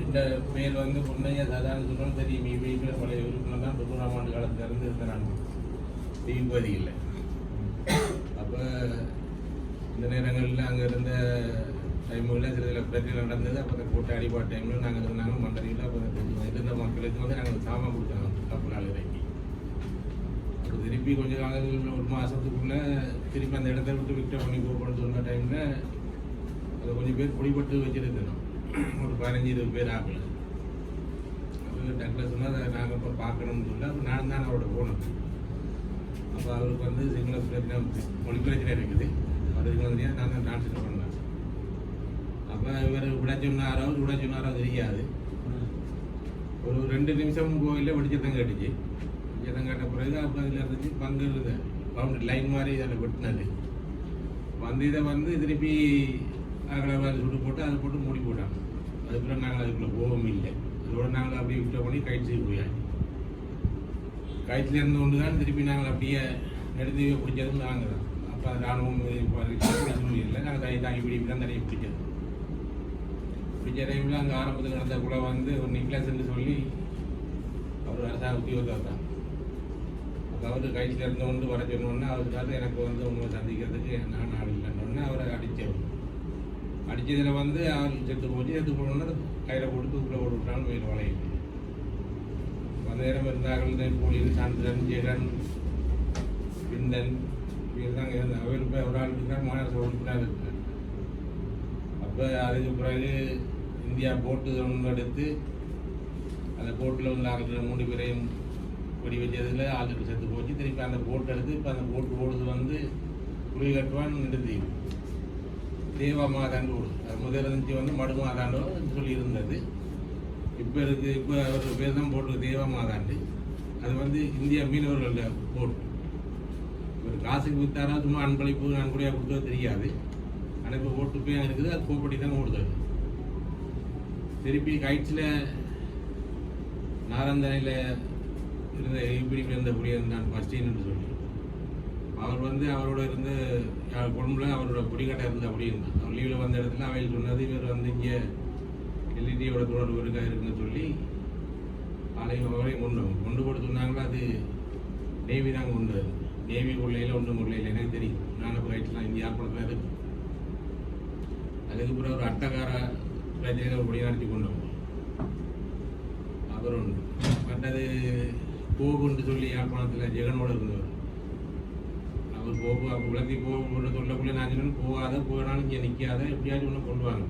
இந்த பேர் வந்து பொன்னையா சாதாரண சொன்னாலும் தெரியும். இவங்க பழைய உறுப்பினர் தான் 90ஆம் ஆண்டு காலத்தில் இருந்து இருக்கிறான் டிவிபதி இல்லை. அப்போ இந்த நேரங்களில் அங்கே இருந்த டைமில் சில பிரச்சனை நடந்தது. அப்போ அந்த கூட்ட அடிபாடு டைமில் நாங்கள் இருந்தாங்க மண்டலியில். அப்போ இருந்த மக்களுக்கு வந்து நாங்கள் சாமான் கொடுத்தாங்க கப்பலால் இறக்கி. அப்போ திருப்பி கொஞ்சம் காலங்கள் ஒரு மாதத்துக்குள்ளே திருப்பி அந்த இடத்த விட்டு விக்டர் பண்ணி போகணும்னு சொன்ன டைமில் அதை கொஞ்சம் பேர் பிடிபட்டு வச்சுருக்கணும். ஒரு 15-20 பேர் ஆகலை. அப்போ டாக்டர் சொன்னால் அதை நாங்கள் இப்போ பார்க்கணும்னு சொல்லி அப்போ நான் தான் அவரோட போனோம். அப்போ அவருக்கு வந்து சிங்கள பிரச்சனை மொழி பிரச்சனை இருக்குது. அவருக்கு வந்து நான் தான் டிரான்ஸ்லேட் பண்ணேன். அப்போ இவர் விட சொன்னாரோ தெரியாது. ஒரு 2 நிமிஷம் கோயிலில் வெடிச்சத்தம் கேட்டுச்சு. வெடிச்சத்தம் கேட்ட பிறகு அப்போ அதில் இருந்துச்சு பங்கு பவுண்டரி லைன் மாதிரி அதில் வெட்டினது வந்து இதை வந்து திருப்பி அகலை சுட்டு போட்டு அதை போட்டு மூடி போட்டாங்க. அதுக்கப்புறம் நாங்கள் அதுக்குள்ளே போகவும் இல்லை. அதோட நாங்கள் அப்படியே விட்ட பண்ணி கைட்ஸுக்கு போயாச்சு. கைட்ஸில் இருந்து கொண்டு தான் திருப்பி நாங்கள் அப்படியே எடுத்து பிடிச்சதும் நாங்கள் தான். அப்போ ராணுவம் இல்லை. நாங்கள் தாங்கி பிடிப்பி தான் தனியாக பிடிச்சது. பிடிச்ச டைமில் அங்கே ஆரம்பத்தில் நடந்த கூட வந்து ஒரு நிக்லஸ்ன்னு சொல்லி அவர் அரசாங்க உத்தியோகத்தார் தான். அப்போ அவர் கைட்ஸில் இருந்தவொண்டு வர சொன்னோன்னே அவருக்காக எனக்கு வந்து உங்களை சந்திக்கிறதுக்கு நான் நாள் இல்லைன்னொன்னே அவரை அடித்தவர். அடித்ததில் வந்து அவர் செத்து போனோன்னா கையில் போட்டு தூக்கில் போட்டு விட்டாலும் வேறு வளையில அந்த நேரம் இருந்தார்கள். கூலியன், சந்திரன், ஜெகன், பிந்தன் இதுதாங்க இருந்தாங்க. அவர் இப்போ ஒரு ஆளுக்கு தான் மாநகர உறுப்பினர் இருக்கார். அப்போ அதுக்கு பிறகு இந்தியா போட்டு ஒன்று எடுத்து அந்த போட்டில் வந்து ஆளுக்கு 3 பேரையும் வெடி வச்சதில் ஆளுக்கு செத்து போச்சு. திருப்பி அந்த போட்டை எடுத்து இப்போ அந்த போட்டு ஓடுது வந்து குழி கட்டுவான்னு நிறுத்தி தேவா மாதாண்டு ஓடுது. அது முதல் இருந்துச்சு வந்து மடு மாதாண்டோ சொல்லி இருந்தது. இப்போ இருக்குது. இப்போ அவர் பேர் தான் போட்டு தேவா மாதாண்டு. அது வந்து இந்தியா மீனவர்கள போட்டு ஒரு காசுக்கு விற்றாரா சும்மா அன்பளிப்பு நன்கொடையாக கொடுத்தது தெரியாது. ஆனால் இப்போ ஓட்டு போய் இருக்குது. அது கோப்படி தான் ஓடுது. திருப்பி கைட்ஸில் நாரந்தனையில் இருந்த இப்படி இருந்தபடியே இருந்தான் ஃபஸ்டின்னு சொல்லி அவர் வந்து அவரோட இருந்து கொழும்புல அவரோட குடிக்கட்டை இருந்து அப்படி இருந்தான். அவர் லீவில் வந்த இடத்துல அவையில் சொன்னது இவர் வந்து இங்கே எல்இடியோட தொடர்பு இருக்குன்னு சொல்லி அவரையும் கொண்டு போட்டு சொன்னாங்களா. அது நேவி தான் கொண்டு நேவி கொள்ளையில் ஒன்றும் கொள்ளையில் எனக்கு தெரியும். நான் இப்போ ரைட்லாம் இங்கே யாழ்ப்பாணத்தில் இருக்கு. அதுக்கு பிறகு ஒரு அட்டகார பிரச்சனையில் ஒரு நடத்தி கொண்டு வந்தோம். அப்புறம் மற்றது போகுன்னு சொல்லி யாழ்ப்பாணத்தில் ஜெகனோடு இருந்தவர். அவர் போகு அப்போ விளக்கி போக சொல்லக்குள்ளே நான் சொன்னேன் போகானாலும் இங்கே நிற்காத எப்படியாச்சும் ஒன்று கொண்டு வாங்க.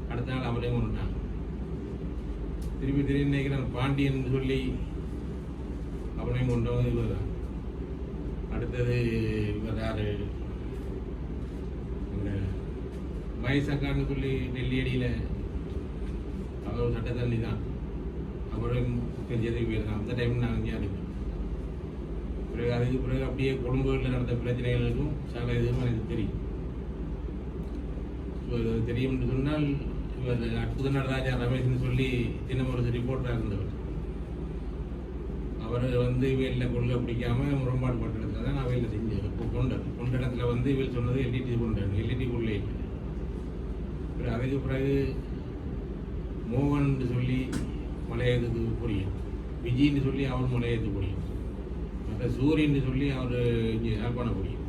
அடுத்த நாள் அவரையும் கொண்டுட்டாங்க. திருப்பி நினைக்கிறேன் பாண்டியன் சொல்லி அவனையும் கொண்டு வந்து இவர் தான். அடுத்தது இவர் யார் இந்த வயசக்கான்னு சொல்லி நெல்லியடியில் அவர் சட்டத்தண்ணி தான். அவரையும் செஞ்சதுக்கு பேர் தான். அந்த டைம் நாங்கள் இங்கே அனுப்பி பிறகு அதுக்கு பிறகு அப்படியே குடும்பங்களில் நடந்த பிரச்சனைகளுக்கும் சில இதுவும் எனக்கு தெரியும். தெரியும்னு சொன்னால் இவர் அற்புத நடராஜா ரமேஷ்னு சொல்லி தினம் ஒரு ரிப்போர்ட்டாக இருந்தவர். அவர் வந்து இவையில் கொள்ள பிடிக்காமல் முரண்பாடு பட்ட இடத்துல தான் நான் அவையில் செஞ்சேன். இப்போ கொண்ட இடத்துல வந்து இவள் சொன்னது எல்இடி கொண்டாடு. எல்இடி கொள்ளே இல்லை. அப்புறம் அதுக்கு பிறகு மோகன் சொல்லி மலையேற்றுக்கு புரியும். விஜயின்னு சொல்லி அவர் மலையேற்று புரியும். மற்ற சூரியன் சொல்லி அவர் இங்கே யாழ்ப்பாண புரியும்.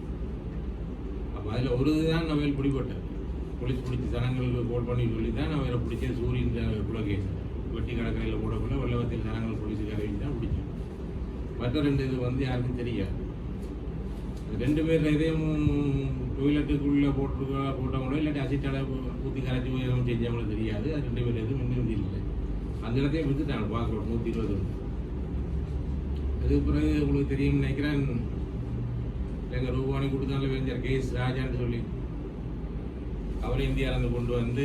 அப்போ அதில் ஒரு இதுதான் நவையில் பிடிப்பட்டார். போலீஸ் பிடிச்சி ஜனங்களுக்கு கோல் பண்ணி சொல்லி தான் நான் வேறு பிடிச்ச சூரியன் குலகேஸ் வெட்டி கடற்கரையில் போடக்குள்ள வெள்ளவத்தில் ஜனங்கள் போலீஸுக்கு அறிவிச்சு தான் பிடிச்சோம். மற்ற 2 இது வந்து யாருக்கும் தெரியாது. 2 பேர் இதையும் டொய்லெட்டுக்குள்ளே போட்டவங்களோ இல்லாட்டி அசிட்டால ஊற்றி கரைச்சி செஞ்சவங்களும் தெரியாது. அது 2 பேர் எதுவும் இன்னும் இல்லை. அந்த இடத்தையும் விற்றுட்டாங்க பார்க்குறோம் 120. அதுக்கு பிறகு உங்களுக்கு தெரியும்னு நினைக்கிறேன். எங்கள் ரூபானி கொடுத்தாலும் வேஞ்சார் கேஸ் ராஜான்னு சொல்லி அவரை இந்தியாவிலேருந்து கொண்டு வந்து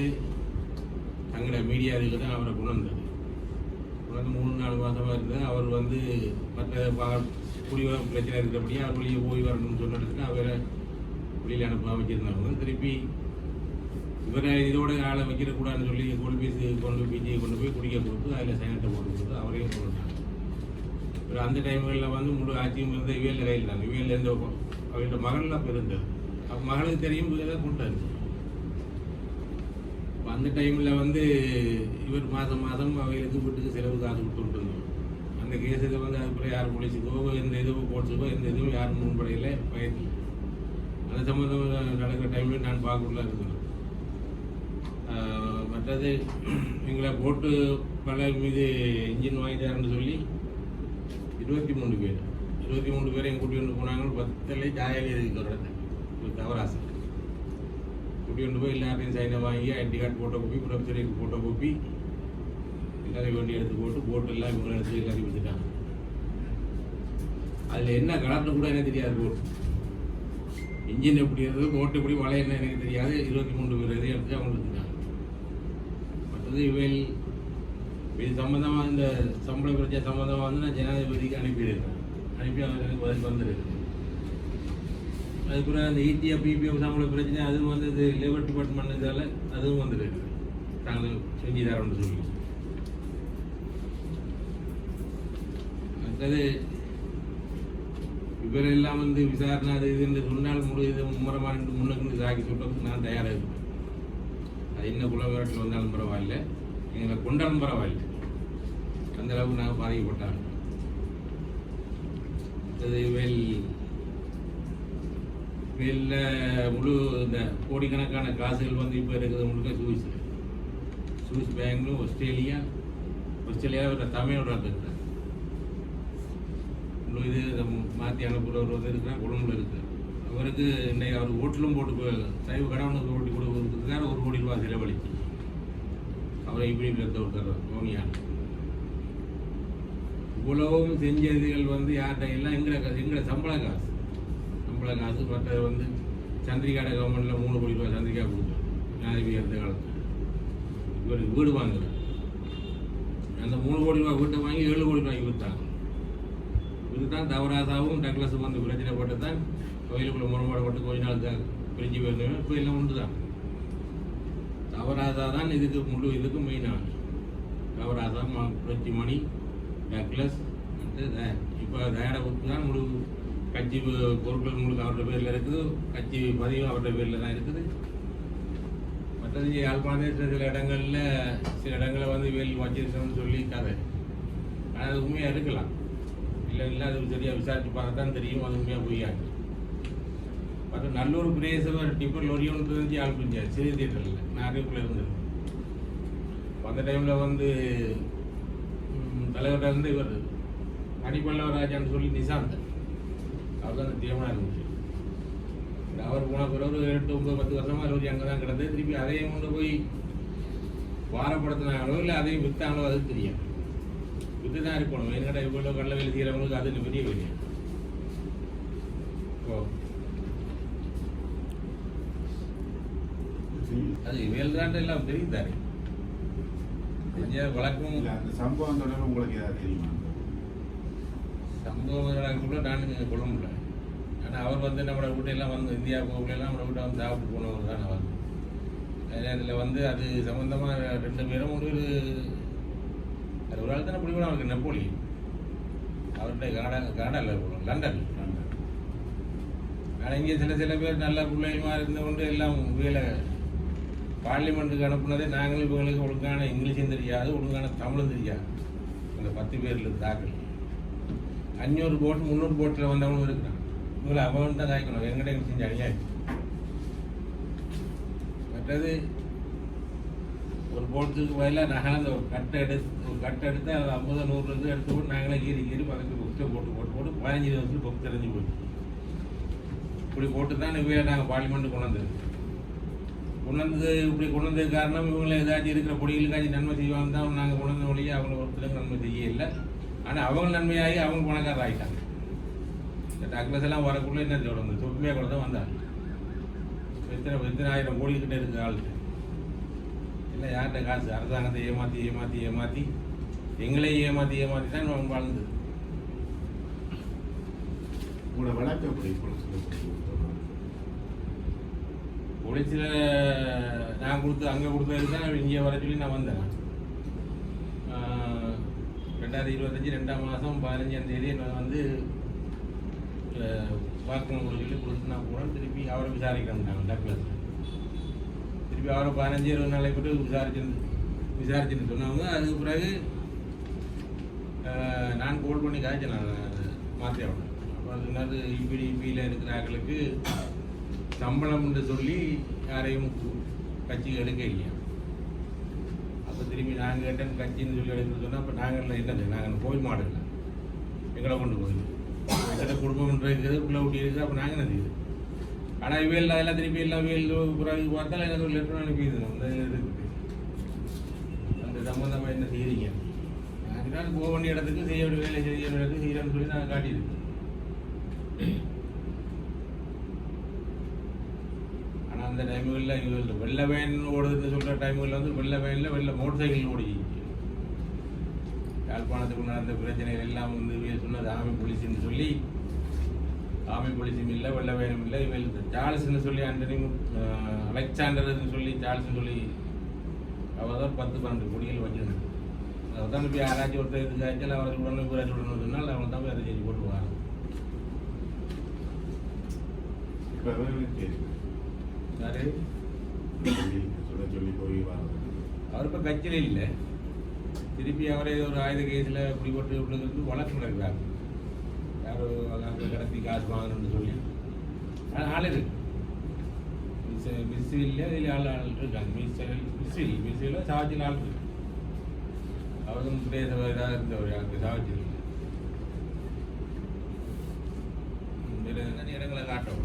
தங்களோட மீடியா இதில் தான் அவரை கொண்டு வந்தது. 3-4 மாதமாக இருந்தது. அவர் வந்து மற்ற குடிவர பிரச்சனை இருக்கிறபடியே அவர் வெளியே போய் வரணும்னு சொன்னதுக்கு அவரை வெளியில் அனுப்ப வச்சுருந்தாங்க. திருப்பி இவரை இதோட ஆளை வைக்கிறக்கூடாதுன்னு சொல்லி கொள்பீஸு பிஜியை கொண்டு போய் குடிக்க கொடுத்து அதில் சைனட்டை போட்டு கொடுத்து அவரையும் கொண்டுட்டாங்க. அப்புறம் அந்த டைம்களில் வந்து முழு ஆட்சியும் இருந்த இவியலில் கையில் இருந்தாங்க. இவியலில் இருந்த அவங்களோட மகள்லாம் இருந்தது. அப்போ மகளுக்கு தெரியும் தான் கொண்டாரு. அந்த டைமில் வந்து இவர் மாதம் மாதம் அவைகளுக்கு வீட்டுக்கு செலவு காசு கொடுத்துட்டு இருந்தோம். அந்த கேஸுக்கு வந்து அதுக்கப்புறம் யாரும் போலீஸுக்கோ எந்த இதுவும் கோர்ட்ஸுக்கோ எந்த இதுவும் யாரும் முன்படையில் பயத்தில் அந்த சம்மந்தம் நடக்கிற டைமில் நான் பார்க்கல இருக்கணும். மற்றது எங்களை போட்டு பல மீது இன்ஜின் வாங்கிட்டாருன்னு சொல்லி 23 பேரையும் கூட்டி கொண்டு போனாங்க. 10 ஜாயாலி எதுக்கு ஒரு இடத்துல தவராசு கூட்டி கொண்டு போய் எல்லாத்தையும் சைனை வாங்கி ஐடி கார்டு ஃபோட்டோ காப்பி ப்ரொஃபஸருக்கு ஃபோட்டோ காப்பி எல்லாரையும் வண்டி எடுத்து போட்டு எல்லாம் இவங்களை எடுத்து எல்லாரையும் வச்சுட்டாங்க. அதில் என்ன கலர்னு கூட எனக்கு தெரியாது. போட்டு இன்ஜின் எப்படி இருந்தது, போட்டு எப்படி வளையன்னு எனக்கு தெரியாது. 23 பேர் இதையும் எடுத்து அவங்க வச்சுட்டாங்க. மற்றது இவையில் இது சம்மந்தமாக இந்த சம்பள பிரச்சனை சம்மந்தமாக வந்து நான் ஜனாதிபதிக்கு அனுப்பியிருக்கேன். அனுப்பி அவர் எனக்கு பதில் வந்துருக்கு. அதுக்கப்புறம் அந்த இடிஎஃப் பிபிஎஃப் சம்பள பிரச்சனை அதுவும் வந்து இது லேபர் டிபார்ட்மெண்ட் இதால் அதுவும் வந்துருக்கு. நாங்கள் செஞ்சு தரோம்னு சொல்லி மற்றது இவரெல்லாம் வந்து விசாரணை அது இதுன்னு சொன்னால் இது மும்முரமாக முன்னுக்கு இதாக்கி சொல்கிறதுக்கு நான் தயாராக இருக்கேன். அது என்ன குலவிராட்டில் வந்தாலும் பரவாயில்லை, எங்களை கொண்டாலும் பரவாயில்லை. அந்த அளவுக்கு நாங்கள் பாதிக்கப்பட்டாங்க. அது வேலில் முழு இந்த கோடிக்கணக்கான காசுகள் வந்து இப்போ இருக்கிறது முழுக்க சுவிஸ் பேங்க்லும் ஆஸ்திரேலியாவில் தமிழோட இருக்கிறார். இது மாற்றி அனுப்புகிறவர் வந்து இருக்கிறார், கொழும்புல இருக்கிறார். அவருக்கு இன்னைக்கு அவர் ஓட்டிலும் போட்டு சைவ கடவுளுக்கு ஓட்டி கொடுக்குறதுக்காக 1 கோடி ரூபா செலவழிச்சு அவரை இப்படி எடுத்து விட்டுறார் சோனியா. இவ்வளவும் செஞ்சதுகள் வந்து யார்கிட்ட எல்லாம் எங்களை சம்பள காசு மற்றது வந்து சந்திரிகாட கவர்மெண்ட்டில் 3 கோடி ரூபா சந்திரிகா கொடுத்தோம் ஜனாதிபதி எடுத்த காலத்தில். இவருக்கு வீடு வாங்குறார். அந்த 3 கோடி ரூபா வீட்டை வாங்கி 7 கோடி ரூபாய்க்கு விற்றாங்க. இதுதான் தவராசாவும் டக்ளஸும் வந்து பிரச்சனை போட்டு தான் கோயிலுக்குள்ள முறைப்பாடு கொஞ்ச நாள் தான் பிரிஞ்சு போயிருந்தோம். இப்போ எல்லாம் ஒன்று தான். தவராசா தான் இதுக்கும் மெயினான தவராசா புரட்சி மணி டக்ளஸ் இப்போ தயாரை கொடுத்து தான் முழு கட்சி பொருட்கள் முழுக்க அவருடைய பேரில் இருக்குது. கட்சி பதிவும் அவருடைய பேரில் தான் இருக்குது. மற்றது யாழ்ப்பாணத்தில் சில இடங்களில் வந்து வேல் வச்சிருக்கணும்னு சொல்லி கதை. ஆனால் அது உண்மையாக இருக்கலாம், இல்லை அது சரியாக விசாரித்து பார்த்தா தான் தெரியும் அது உண்மையாக பொய்யாது. மற்ற நல்லூர் பிரதேசம் டிப்பர் லொரி ஒன்று தெரிஞ்சு ஆள் புரிஞ்சார் சிறிய தியேட்டரில் நாகரிக்குள்ளே இருந்தது. அந்த டைமில் வந்து தலைவராக இருந்து இவர் அடிப்பல்லவராஜான்னு சொல்லி நிசாந்த் அவர் தான் அந்த தீர்மானம் இருந்துச்சு. அவர் போன பிறகு 8, 9, 10 வருஷமாக லோரி அங்கே தான் கிடந்து திருப்பி அதையும் கொண்டு போய் வாரப்படுத்தினாங்களோ இல்லை அதையும் விற்றாங்களோ அது தெரியும். விற்று தான் இருக்கணும். என்கிட்ட இவ்வளோ கடலை வேலை செய்கிறவங்களுக்கு அது பெரிய வேலையா. ஓ அது வேல் தான் எல்லாம் தெரியும் தானே. வழக்கம் அந்த சம்பவம் தொடர்பு உங்களுக்கு ஏதாவது தெரியுமா? சம்பவம் கூட நான் கொழும்புல. ஆனால் அவர் வந்து நம்மளோட வீட்டையெல்லாம் வந்து இந்தியா போகலாம் நம்மளோட வீட்டை வந்து சாப்பிட்டு போனவர் தான் அவர். அதில் வந்து அது சம்மந்தமாக 2 பேரும் ஒரு ஆள் தானே பிடிக்கணும். அவருக்கு நெப்போலி அவர்கிட்ட கனடாவில் போகணும், லண்டன். ஆனால் இங்கே சில பேர் நல்ல பிள்ளைகளுமா இருந்து கொண்டு எல்லாம் வேலை பார்லிமெண்ட்டுக்கு அனுப்புனதே நாங்களும் இவங்களுக்கு ஒழுங்கான இங்கிலீஷும் தெரியாது, ஒழுங்கான தமிழும் தெரியாது. அந்த 10 பேரில் தாக்கல் 500 போட் 300 போட்டில் வந்தவனும் இருக்கிறான். இவங்களை அவன் தான் தாய்க்கணும். எங்கிட்ட செஞ்சு அணியாச்சு. மற்றது ஒரு போட்டுக்கு பதிலாக நாங்கள் ஒரு கட்டை எடுத்து அது 50, 100 எடுத்து போட்டு நாங்களே கீறி பக்கத்து புக்ஸை போட்டு 15 வருஷத்துக்கு புக் தெரிஞ்சு போச்சு. இப்படி போட்டு தான் இவங்க நாங்கள் பார்லிமெண்ட்டு கொண்டு இப்படி கொண்டு வந்தது காரணம் இவங்களை ஏதாச்சும் இருக்கிற பொடிகளுக்காச்சும் நன்மை செய்வாங்க தான் நாங்கள் கொண்டு வந்த மொழியை அவங்க ஒருத்தருக்கு நன்மை செய்ய இல்லை. ஆனால் அவங்க நன்மையாகி அவங்க பணக்காரர் ஆகிட்டாங்க. இந்த டக்ளஸ் எல்லாம் வரக்குள்ளே என்ன தொடர்ந்து சொற்பமையாக கூட தான் வந்தாங்க. எத்தனை 1000 கோடிக்கிட்ட இருக்குது ஆளுக்கு. இல்லை யார்கிட்ட காசு அரசாங்கத்தை ஏமாற்றி எங்களையும் ஏமாற்றி தான் நம்ம வாழ்ந்தது. உங்களோட வழக்கு எப்படி பொலிசில் நான் அங்கே கொடுத்தது தான் இங்கே வர சொல்லி நான் வந்தேன். 2025 2ஆம் மாதம் 15ஆம் தேதி நான் வந்து வாக்குமூலம் சொல்லி கொடுத்து நான் போனேன். திருப்பி அவரை விசாரிக்கிறேன் டக்ளஸ். திருப்பி அவரை 15-20 நாளை போட்டு விசாரிச்சுன்னு சொன்னவங்க. அதுக்கு பிறகு நான் கோல் பண்ணி காய்ச்சேன் நான் மாத்தியாவோட. அப்போ அது இபிடிபியில் இருக்கிறார்களுக்கு சம்பளம்னு சொல்லி யாரையும் கட்சி எடுக்க இல்லையா. அப்போ திரும்பி நாங்கள் கேட்டேன் கட்சின்னு சொல்லி எடுக்க சொன்னால் அப்போ நாங்கள் என்னது நாங்கள் கோயில் மாடு இல்லை எங்களை கொண்டு போகுது எங்கிட்ட குடும்பம் இருக்குது பிள்ளை ஊட்டி இருக்குது. அப்போ நாங்கள் என்ன செய்யுது. ஆனால் இவையில் அதெல்லாம் திருப்பி எல்லாம் வேல் பிறகு பார்த்தாலும் எனக்கு ஒரு லெட்டர் அனுப்பிடுது அந்த இருக்குது அந்த சம்பந்தமாக என்ன செய்கிறீங்க. நாங்கள் போக வேண்டிய இடத்துக்கு செய்ய வேண்டிய வேலை செய்ய வேண்டிய இடத்துக்கு செய்யறேன்னு சொல்லி நாங்கள் காட்டியிருக்கு. ஆனால் அந்த டைமுகளில் இவங்க வெள்ளை வேன் ஓடுதுன்னு சொல்கிற டைமுகளில் வந்து வெள்ளை வேனில் வெள்ளை மோட்டர் சைக்கிள் ஓடி யாழ்ப்பாணத்துக்கு நடந்த பிரச்சனைகள் எல்லாம் வந்து சொன்னது ஆமி போலீஸ்ன்னு சொல்லி ஆமி போலீஸும் இல்லை வெள்ளை வேனும் இல்லை. இவள் சார்ல்ஸ்ன்னு சொல்லி ஆண்டனி அலெக்சாண்டர்னு சொல்லி சார்ல்ஸ்ன்னு சொல்லி அவர் தான் 10-12 கொடிகள் வச்சிருந்தது. அதை தான் இப்போ யாராச்சும் ஒருத்தர் இது காய்ச்சல் அவருக்கு உடனே ஊராட்சி விடணும்னு சொன்னால் அவங்க தான் போய் அதை செஞ்சு போட்டுருவாங்க. அவர் இப்போ கட்சியில் இல்லை. திருப்பி அவரே ஒரு ஆயுத கேஸில் பிடிபட்டு விடுறதுக்கு வழக்கு நடக்கிறார். யாரோ அங்கே கடத்தி காசு வாங்கணும்னு சொல்லி ஆள் இருக்கு. மிஸ்ஸில் இதில் ஆள் இருக்காங்க. மிஸ்ஸில் சாவச்சியில் ஆள் இருக்கு. அவரும் பிரதேச இதாக இருந்தவர் அங்கே சாவச்சியில் இடங்களை காட்டும்.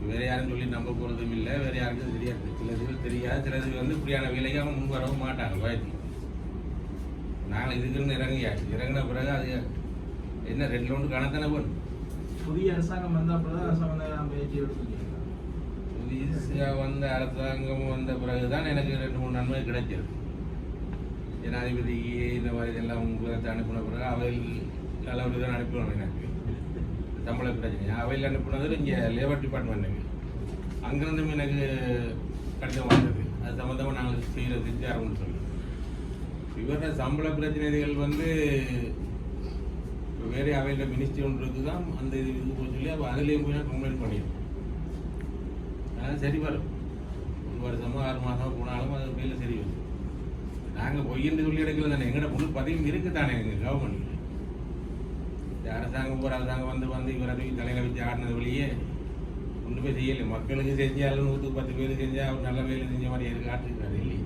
வேறு யாரும் சொல்லி நம்ப போகிறதும் இல்லை. வேறு யாருக்கும் தெரியாது. சிலது தெரியாது. சிலது வந்து இப்படியான வேலைக்கு அவங்க முன் வரவும் மாட்டாங்க. வயது நாங்கள் இதுக்குன்னு இறங்கியாச்சு. இறங்கின பிறகு அது என்ன 2 ரவுண்டு காணத்தானே போகணும். புதிய அரசாங்கம் வந்த பிறகு அரசாங்கம் பேச்சு எடுத்துருக்கீங்க. புதிய வந்த அரசாங்கம் வந்த பிறகு தான் எனக்கு 2-3 நன்மை கிடைச்சது. ஜனாதிபதிக்கு இந்த மாதிரி இதெல்லாம் உங்களுக்கு அனுப்பின பிறகு அவையில் அளவுக்கு தான் அனுப்பிடுவாங்க. எனக்கு சம்பள பிரச்சனை அவையில் அனுப்பினது இங்கே லேபர் டிபார்ட்மெண்ட்டுக்கு. அங்கேருந்தும் எனக்கு கடிதம் வந்தது. அது சம்மந்தமாக நாங்கள் செஞ்சு ஆரம்பின்னு சொல்லி இவரோட சம்பள பிரச்சனைகள் வந்து வேறு அவையில் மினிஸ்ட்ரி ஒன்றுக்கு தான் அந்த இதுக்கு போய் சொல்லி அப்போ அதுலேயும் போய் நான் கம்ப்ளைண்ட் பண்ணிடுறோம். அதனால் சரி வரும். 1 வருஷமோ 6 மாதமோ போனாலும் அது வேலை சரி வரும். நாங்கள் பொய்யன்னு சொல்லி எடுக்கல தானே. எங்கள்ட முழு பதிவு இருக்குது தானே எங்கள் கவர்மெண்ட். அரசாங்கம் ஒரு அரசாங்கம் வந்து இவரை தலையில் வச்சு ஆடினது வழியே கொண்டு போய் செய்யலை. மக்களுக்கு செஞ்சாலும் 110 பேர் செஞ்சால் அவர் நல்ல வேலை செஞ்ச மாதிரி இருக்கு காட்டுருக்காரு இல்லையே.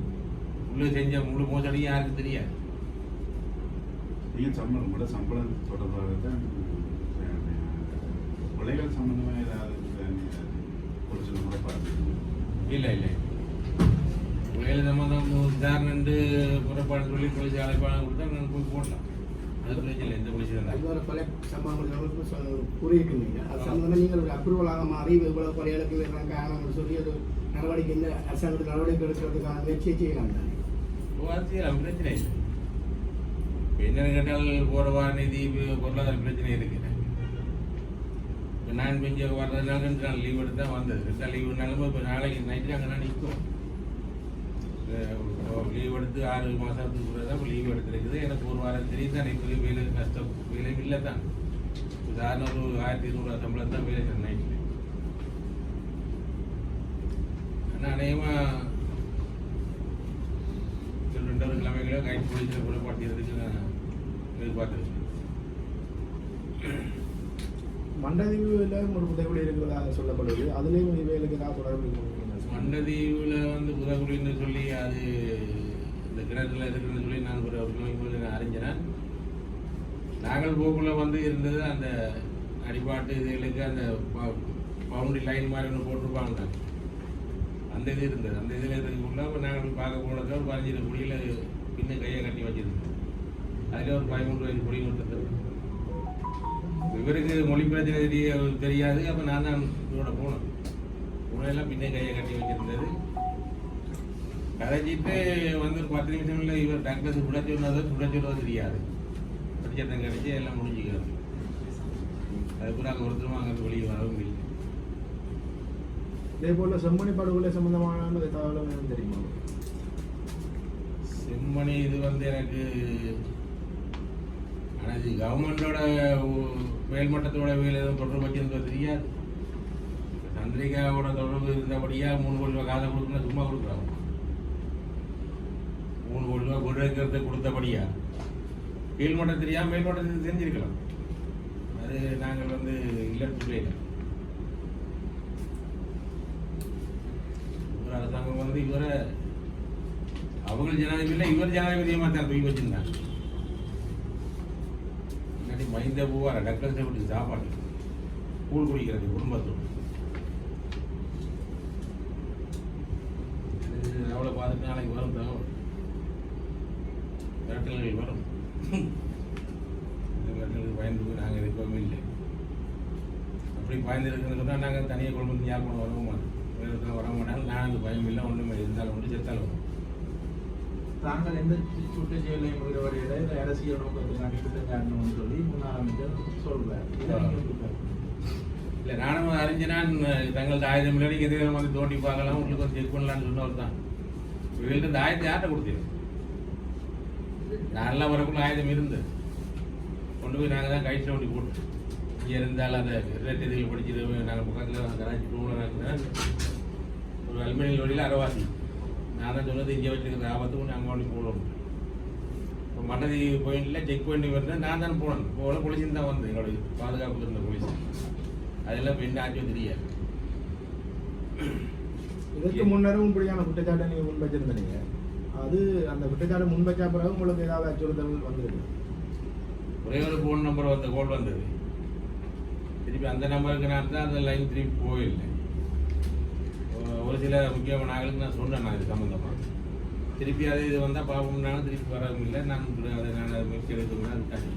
உள்ளே செஞ்ச முழு மோசடியும் யாருக்கு தெரியாது. சம்பளம் தொடர்பாக தான் கொலைகள் சம்பந்தமாக ஏதாவது இல்லை கொலைகள் சம்பந்தம் விசாரணை புறப்பாடு சொல்லி போலீஸ் அழைப்பாளர் கொடுத்தா நான் போய் போடலாம். அது பிரச்சனை இல்லை. எந்த போலீஸ் தான் கொலை சம்பவங்கள் கூறியிருக்கீங்க. அது சம்பந்தமாக நீங்கள் ஒரு அப்ரூவலாக மாறி இவ்வளவு கொலைகளுக்கு வேறாங்க சொல்லி ஒரு நடவடிக்கை இந்த அரசாங்கத்துக்கு நடவடிக்கை எடுக்கிறதுக்கான முயற்சியை செய்யலாம் தானே. அது செய்யலாம். பிரச்சனை இல்லை. என்னென்னு கேட்டால் போகிற வார நிதி பொருளாதார பிரச்சனை இருக்குது. இப்போ நான் இங்கே வர்றதுனால 2 நாள் லீவ் எடுத்து தான் வந்தது. 2 நாள் லீவ் இருந்தாலும் இப்போ நாளைக்கு நைட்டு அங்கே நான் நிற்கும். லீவ் எடுத்து 6 மாதத்துக்கு பிறகு தான் இப்போ லீவ் எடுத்துருக்குது. எனக்கு ஒரு வாரம் தெரியும் தான் இப்போ வேலை கஷ்டம் வேலை இல்லை தான். சாதாரண ஒரு 1200 சம்பளம் தான் வேலை சார் நைட்டு. ஆனால் அநேகமாக 2 கிழமைகளோ கைட் போலீஸில் கூட படுத்துறதுக்கு நான் எதிர்பார்த்துருக்கேன். மண்டதீவில் ஒரு புதைக்குழி இருக்கிறதாக சொல்லப்படுது. அதுலேயும் இவைகளுக்கு ஏதாவது தொடர்பு? மண்டதீவில் வந்து புதைக்குழின்னு சொல்லி அது இந்த கிணத்துல இருக்குன்னு சொல்லி நான் ஒரு கிலோமீட்டர் அறிஞ்சேன். நாங்கள் போக்குள்ள வந்து இருந்தது அந்த அடிபாட்டு இதுகளுக்கு அந்த பவுண்டரி லைன் மாதிரி ஒன்று போட்டிருப்பாங்க. அந்த இது இருந்தது. அந்த இதில் இருக்குள்ள இப்போ நாங்கள் பார்க்க போனதுக்கு ஒரு 15 குடியில் பின்ன கையை கட்டி வச்சுருந்தோம். அதில் ஒரு 13 வயது குடி கொடுத்தது. இவருக்கு மொழி பிரச்சனை தெரியாது. அப்போ நான் தான் இதோட போனேன். உணவெல்லாம் பின்னே கையை கட்டி வச்சுருந்தது. கதைச்சிட்டு வந்து ஒரு 10 நிமிஷங்களில் இவர் டாக்டர்ஸ் சுடச்சுடுவது தெரியாது. படிச்சத்தம் கிடைச்சி எல்லாம் முடிஞ்சுக்கிறது. அதுக்கு நாங்கள் ஒருத்தரும் அங்கே வெளியே வரவும் இல்லை. இதே போல செம்மணி படுகொலை சம்பந்தமான தகவல் தெரியுமா? செம்மணி இது வந்து எனக்கு ஆனால் இது கவர்மெண்டோட மேல்மட்டத்தோட வேலை எதுவும் தொடர்பு வச்சிருந்தது தெரியாது. அமெரிக்காவோட தொடர்பு இருந்தபடியாக 3 கோடி ரூபாய் காசை கொடுக்கணும் சும்மா கொடுக்குறாங்க. 3 கோடி ரூபாய் கொடுக்கறத கொடுத்தபடியா கீழ்மட்டம் தெரியாமல் மேல்மட்டம் தெரிஞ்சிருக்கலாம். அது நாங்கள் வந்து இல்லைன்னு சொல்லல. ஒரு அரசாங்கம் வந்து இவரை அவங்க ஜனாதிபதியில் இவர் ஜனாதிபதியமாக தான் தூக்கி வச்சிருந்தாங்க. இல்லாட்டி மைந்த போவார் டக்கல் சாப்பிட்டு சாப்பாடு கூழ் குடிக்கிறது குடும்பத்தோடு. அவ்வளோ பார்த்துட்டு நாளைக்கு வரும் தகவல் மிரட்டல்கள் வரும். இந்த மிரட்டலுக்கு பயந்து போய் நாங்கள் இருக்கவே இல்லை. அப்படி பயந்து இருக்குன்னு சொன்னால் நாங்கள் தனியாக கொண்டு யார் பண்ண வரவும் மாட்டோம். வேறு இடத்துல வர மாட்டாங்க. நான் அந்த பயம் இல்லை. ஒன்றுமே இருந்தாலும் ஒன்று செத்தாலும் வரும். தாங்கள் எந்த சுட்டு செயலையும் முயற்சியில இந்த அரசியல் நோக்கத்துக்காண்டி குற்றச்சாட்டணும்னு சொல்லி முன்னாள் அமைச்சர் சொல்றாரு. இல்லை நானும் அறிஞனான் தங்களது ஆயுதம் இல்லை நீங்கள் எதிர்த்து வந்து தோண்டி பார்க்கலாம் உங்களுக்கு வந்து செக் பண்ணலான்னு சொன்னவர் தான். இவங்கள்ட்ட இந்த ஆயுதத்தை யார்கிட்ட கொடுத்தீங்க? நான்லாம் வரக்குள்ள ஆயுதம் இருந்தது. கொண்டு போய் நாங்கள் தான் கைட்டு ஓட்டி போட்டு இங்கே இருந்தாலும் அந்த ரேட்டதில் படிச்சுட்டு நாங்கள் பக்கத்தில் கராச்சி டூவில் ஒரு அலுமினியம் வழியில் அரைவாசி நான் தான் சொன்னது இங்கே வச்சுருக்கிற ஆபத்துக்கும் நாங்கள் ஓடி போகணும். இப்போ மண்டதி பாயிண்டில் செக் பாயிண்ட் வந்து நான் தான் போனேன். போல போலீஸும் தான் வந்தேன். எங்களுடைய பாதுகாப்புக்கு இருந்த போலீஸ் அதெல்லாம் பெண் ஆச்சும் தெரியாது. இதற்கு முன்னரும் இப்படியான குற்றச்சாட்டை நீங்கள் முன்வச்சிருந்தீங்க. அது அந்த குற்றச்சாட்டை முன்வச்சா பிறகு உங்களுக்கு ஏதாவது அச்சுறுத்தல் வந்துருக்கு? ஒரே ஒரு ஃபோன் நம்பர் வந்த கோல் வந்தது. திருப்பி அந்த நம்பருக்கு நான் தான் அந்த லைன் திருப்பி போயில்லை. ஒரு சில முக்கியமான ஆளுக்கு நான் சொன்னேன் நான் இது சம்மந்தமாக. திருப்பி அது இது வந்தால் பார்ப்போம்னாலும் திருப்பி வரவும் இல்லை. நான் அதை முயற்சி எடுத்துக்கணும். அது